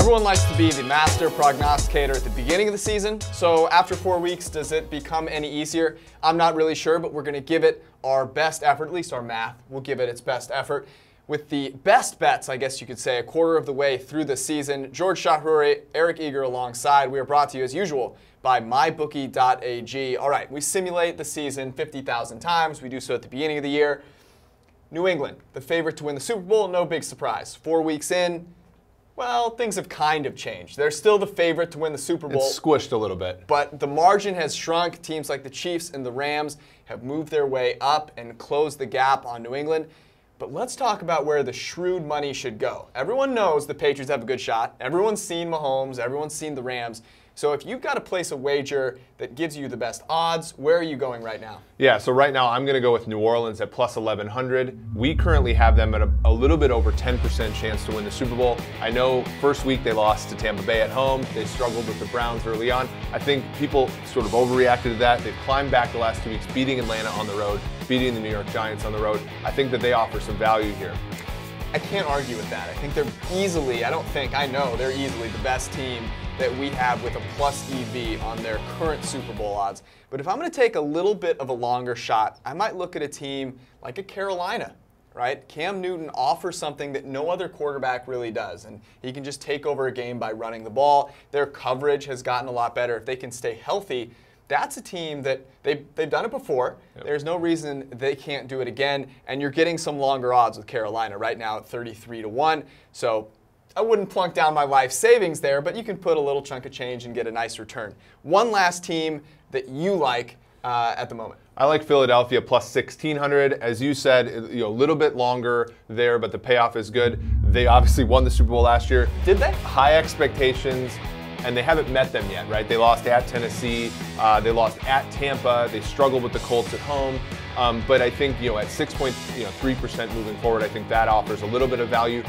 Everyone likes to be the master prognosticator at the beginning of the season, so after 4 weeks, does it become any easier? I'm not really sure, but we're going to give it our best effort, at least our math will give it its best effort. With the best bets, I guess you could say, a quarter of the way through the season, George Chahrouri, Eric Eager alongside. We are brought to you, as usual, by mybookie.ag. All right, we simulate the season 50,000 times. We do so at the beginning of the year. New England, the favorite to win the Super Bowl, no big surprise. 4 weeks in, well, things have kind of changed. They're still the favorite to win the Super Bowl. It's squished a little bit. But the margin has shrunk. Teams like the Chiefs and the Rams have moved their way up and closed the gap on New England. But let's talk about where the shrewd money should go. Everyone knows the Patriots have a good shot. Everyone's seen Mahomes. Everyone's seen the Rams. So if you've got to place a wager that gives you the best odds, where are you going right now? Yeah, so right now I'm going to go with New Orleans at plus 1,100. We currently have them at a little bit over 10% chance to win the Super Bowl. I know first week they lost to Tampa Bay at home. They struggled with the Browns early on. I think people sort of overreacted to that. They've climbed back the last 2 weeks, beating Atlanta on the road, beating the New York Giants on the road. I think that they offer some value here. I can't argue with that. I think they're easily, I know they're easily the best team that we have with a plus EV on their current Super Bowl odds. But if I'm going to take a little bit of a longer shot, I might look at a team like a Carolina, right? Cam Newton offers something that no other quarterback really does, and he can just take over a game by running the ball. Their coverage has gotten a lot better. If they can stay healthy, that's a team that they've done it before. Yep. There's no reason they can't do it again, and you're getting some longer odds with Carolina right now at 33 to 1. So I wouldn't plunk down my life savings there, but you can put a little chunk of change and get a nice return. One last team that you like at the moment. I like Philadelphia plus 1,600. As you said, a little bit longer there, but the payoff is good. They obviously won the Super Bowl last year. Did they? High expectations, and they haven't met them yet, right? They lost at Tennessee. They lost at Tampa. They struggled with the Colts at home. But I think, at 6.3% moving forward, I think that offers a little bit of value.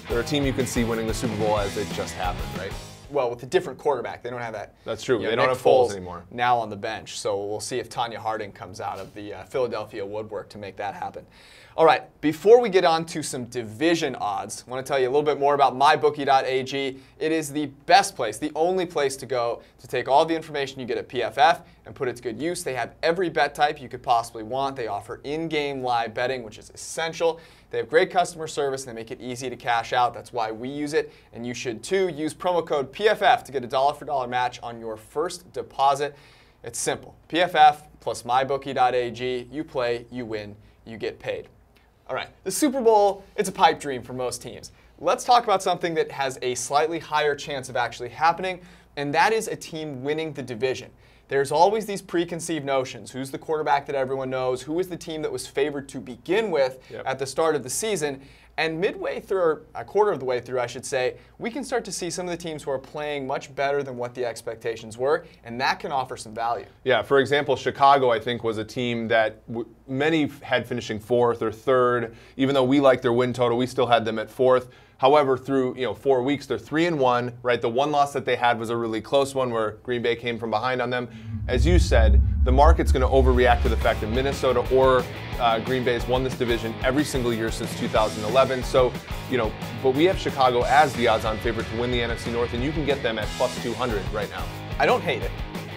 They're a team you can see winning the Super Bowl as it just happened, right? Well, with a different quarterback. They don't have that. That's true. They don't Nick have Foles anymore. Now on the bench. So we'll see if Tanya Harding comes out of the Philadelphia woodwork to make that happen. All right, before we get on to some division odds, I want to tell you a little bit more about mybookie.ag. It is the best place, the only place to go to take all the information you get at PFF and put it to good use. They have every bet type you could possibly want. They offer in-game live betting, which is essential. They have great customer service, and they make it easy to cash out. That's why we use it, and you should too. Use promo code PFF to get a $1 match on your first deposit. It's simple. PFF plus mybookie.ag. You play, you win, you get paid. All right, the Super Bowl, it's a pipe dream for most teams. Let's talk about something that has a slightly higher chance of actually happening, and that is a team winning the division. There's always these preconceived notions. Who's the quarterback that everyone knows? Who is the team that was favored to begin with at the start of the season? And midway through, or a quarter of the way through, I should say, we can start to see some of the teams who are playing much better than what the expectations were, and that can offer some value. Yeah, for example, Chicago, I think, was a team that many had finishing 4th or 3rd. Even though we liked their win total, we still had them at 4th. However, through 4 weeks, they're 3-1. Right, the one loss that they had was a really close one where Green Bay came from behind on them. As you said, the market's going to overreact to the fact that Minnesota or Green Bay has won this division every single year since 2011. So, but we have Chicago as the odds-on favorite to win the NFC North, and you can get them at plus 200 right now. I don't hate it.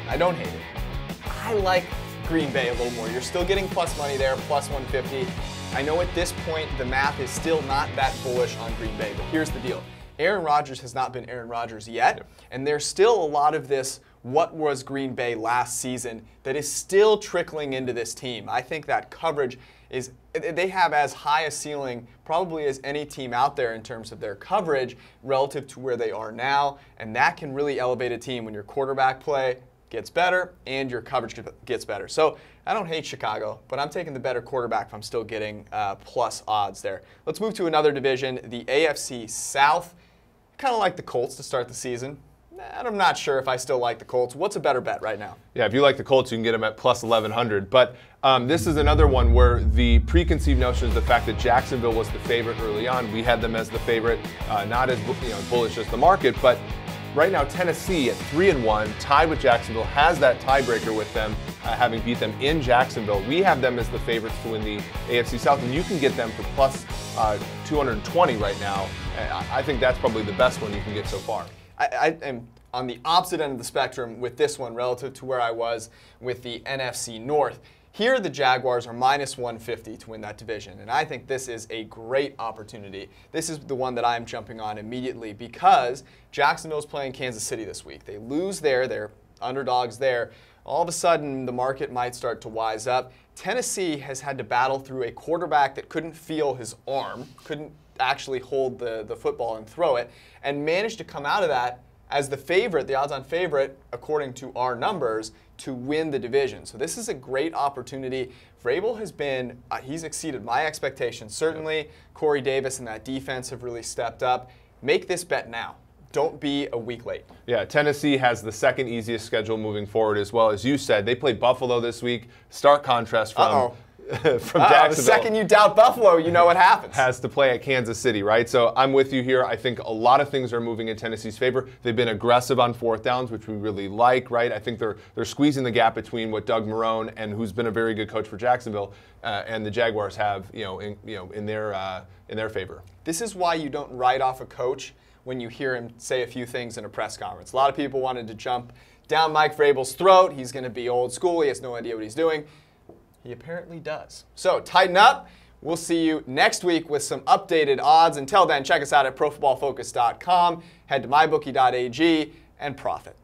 I don't hate it. I like Green Bay a little more. You're still getting plus money there, plus 150. I know at this point the math is still not that bullish on Green Bay, but here's the deal. Aaron Rodgers has not been Aaron Rodgers yet, and there's still a lot of this what was Green Bay last season that is still trickling into this team. I think that coverage is, they have as high a ceiling probably as any team out there in terms of their coverage relative to where they are now, and that can really elevate a team when your quarterback play gets better and your coverage gets better. So I don't hate Chicago, but I'm taking the better quarterback if I'm still getting plus odds there. Let's move to another division, the AFC South. Kind of like the Colts to start the season. And I'm not sure if I still like the Colts. What's a better bet right now? Yeah, if you like the Colts, you can get them at plus 1,100. But this is another one where the preconceived notion is the fact that Jacksonville was the favorite early on. We had them as the favorite, not as bullish as the market. But right now, Tennessee at 3-1, tied with Jacksonville, has that tiebreaker with them. having beat them in Jacksonville. We have them as the favorites to win the AFC South, and you can get them for plus 220 right now. I think that's probably the best one you can get so far. I am on the opposite end of the spectrum with this one relative to where I was with the NFC North. Here, the Jaguars are minus 150 to win that division, and I think this is a great opportunity. This is the one that I'm jumping on immediately because Jacksonville's playing Kansas City this week. They lose there, they're underdogs there. All of a sudden, the market might start to wise up. Tennessee has had to battle through a quarterback that couldn't feel his arm, couldn't actually hold the football and throw it, and managed to come out of that as the favorite, the odds-on favorite, according to our numbers, to win the division. So this is a great opportunity. Vrabel has been, he's exceeded my expectations. Certainly, Corey Davis and that defense have really stepped up. Make this bet now. Don't be a week late. Yeah, Tennessee has the second easiest schedule moving forward as well. As you said, they play Buffalo this week. Stark contrast from Jacksonville. The second you doubt Buffalo, you know what happens. Has to play at Kansas City, right? So I'm with you here. I think a lot of things are moving in Tennessee's favor. They've been aggressive on fourth downs, which we really like, right? I think they're squeezing the gap between what Doug Marrone, and who's been a very good coach for Jacksonville, and the Jaguars have, in their favor. This is why you don't write off a coach when you hear him say a few things in a press conference. A lot of people wanted to jump down Mike Vrabel's throat. He's going to be old school. He has no idea what he's doing. He apparently does. So tighten up. We'll see you next week with some updated odds. Until then, check us out at ProFootballFocus.com. Head to mybookie.ag and profit.